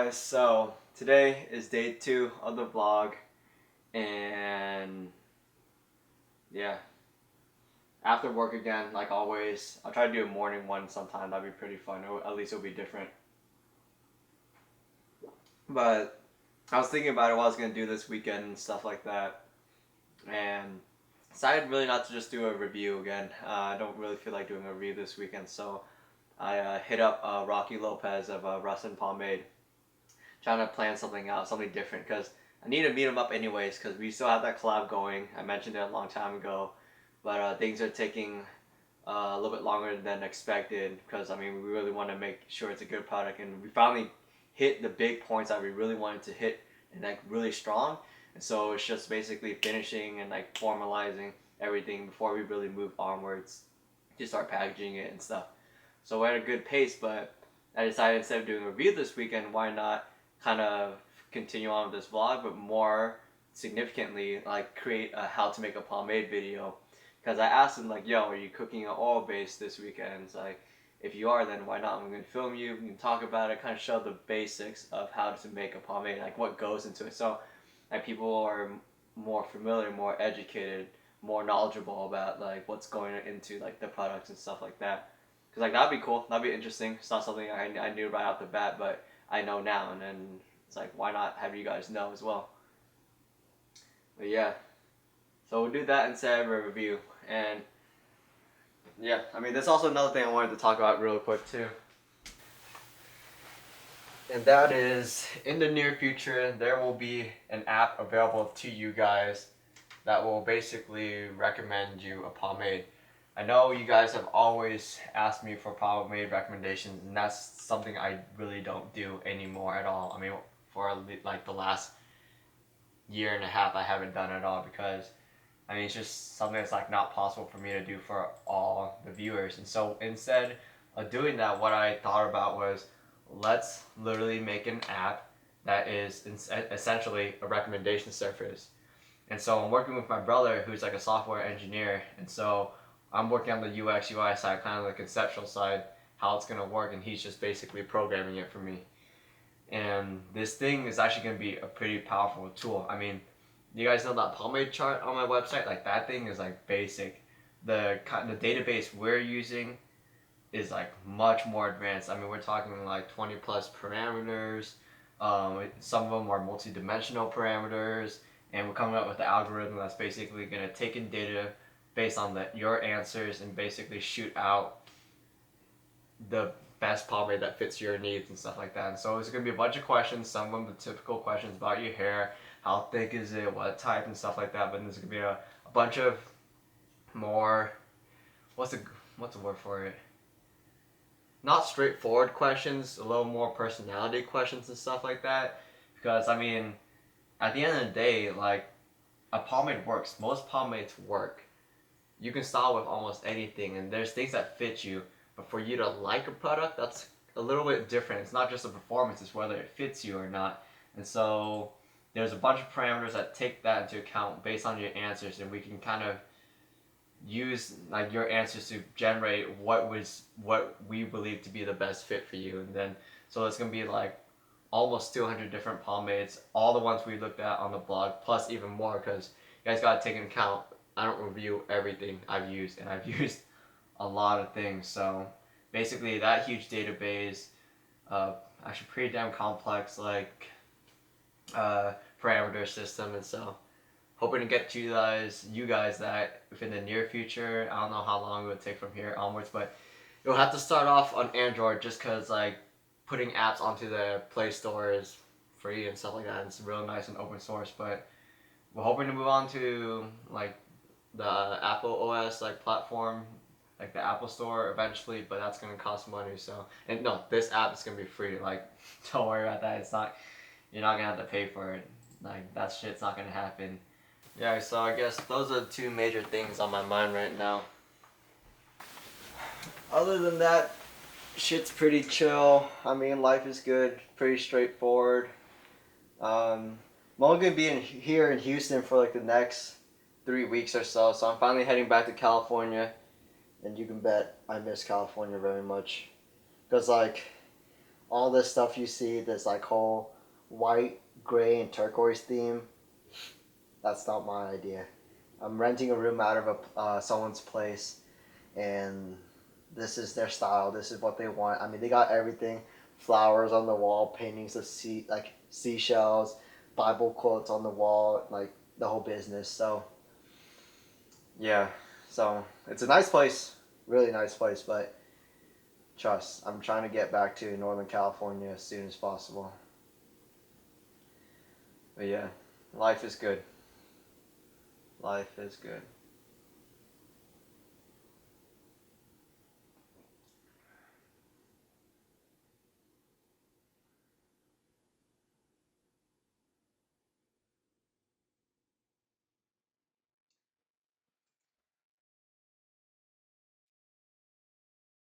guys, so today is day 2 of the vlog, and yeah, after work again, like always. I'll try to do a morning one sometime. That'd be pretty fun. At least it'll be different. But I was thinking about it, what I was gonna do this weekend and stuff like that, and decided really not to just do a review again. I don't really feel like doing a review this weekend, so I hit up Rocky Lopez of Russ and Pomade, trying to plan something out, something different, because I need to meet him up anyways, because we still have that collab going. I mentioned it a long time ago, but things are taking a little bit longer than expected, because I mean we really want to make sure it's a good product, and we finally hit the big points that we really wanted to hit, and like really strong. And so it's just basically finishing and like formalizing everything before we really move onwards to start packaging it and stuff. So we're at a good pace, but I decided instead of doing a review this weekend, why not kind of continue on with this vlog, but more significantly, like create a how to make a pomade video. Because I asked him like, yo, are you cooking an oil base this weekend? It's like, if you are, then why not? I'm going to film you, we can talk about it, kind of show the basics of how to make a pomade, like what goes into it. So like people are more familiar, more educated, more knowledgeable about like what's going into like the products and stuff like that. Because like that'd be cool, that'd be interesting. It's not something I knew right off the bat, but I know now, and then it's like, why not have you guys know as well? But yeah, so we'll do that instead of a review. And yeah, I mean, there's also another thing I wanted to talk about real quick too. And that is, in the near future, there will be an app available to you guys that will basically recommend you a pomade. I know you guys have always asked me for pomade recommendations, and that's something I really don't do anymore at all. I mean, for like the last year and a half, I haven't done it at all, because I mean, it's just something that's like not possible for me to do for all the viewers. And so instead of doing that, what I thought about was, let's literally make an app that is essentially a recommendation surface. And so I'm working with my brother, who's like a software engineer, and so I'm working on the UX UI side, kind of the conceptual side, how it's going to work, and he's just basically programming it for me. And this thing is actually going to be a pretty powerful tool. I mean, you guys know that pomade chart on my website? Like, that thing is like basic. The database we're using is like much more advanced. I mean, we're talking like 20 plus parameters. Some of them are multi-dimensional parameters, and we're coming up with the algorithm that's basically going to take in data based on your answers and basically shoot out the best pomade that fits your needs and stuff like that. And so it's going to be a bunch of questions, some of them the typical questions about your hair, how thick is it, what type, and stuff like that. But there's going to be a bunch of more, what's the word for it? Not straightforward questions, a little more personality questions and stuff like that. Because, I mean, at the end of the day, like, a pomade works. Most pomades work. You can style with almost anything, and there's things that fit you. But for you to like a product, that's a little bit different. It's not just the performance, it's whether it fits you or not. And so there's a bunch of parameters that take that into account based on your answers, and we can kind of use like your answers to generate what we believe to be the best fit for you. And then so it's gonna be like almost 200 different pomades, all the ones we looked at on the blog, plus even more, because you guys gotta take into account I don't review everything I've used, and I've used a lot of things. So basically that huge database, actually pretty damn complex, like parameter system. And so hoping to get you guys that within the near future. I don't know how long it would take from here onwards, but you'll have to start off on Android, just because like putting apps onto the Play Store is free and stuff like that. It's real nice and open source. But we're hoping to move on to like the Apple OS like platform, like the Apple Store eventually, but that's gonna cost money. So, and no, this app is gonna be free. Like, don't worry about that. It's not, you're not gonna have to pay for it. Like, that shit's not gonna happen. Yeah, so I guess those are the two major things on my mind right now. Other than that, shit's pretty chill. I mean, life is good, pretty straightforward. I'm only gonna be here in Houston for like the next 3 weeks or so, so I'm finally heading back to California, and you can bet I miss California very much. Because like, all this stuff you see, this like whole white, gray, and turquoise theme, that's not my idea. I'm renting a room out of someone's place, and this is their style. This is what they want. I mean, they got everything: flowers on the wall, paintings of seashells, Bible quotes on the wall, like the whole business. So yeah, so it's a nice place, really nice place. But trust, I'm trying to get back to Northern California as soon as possible. But yeah, life is good. Life is good.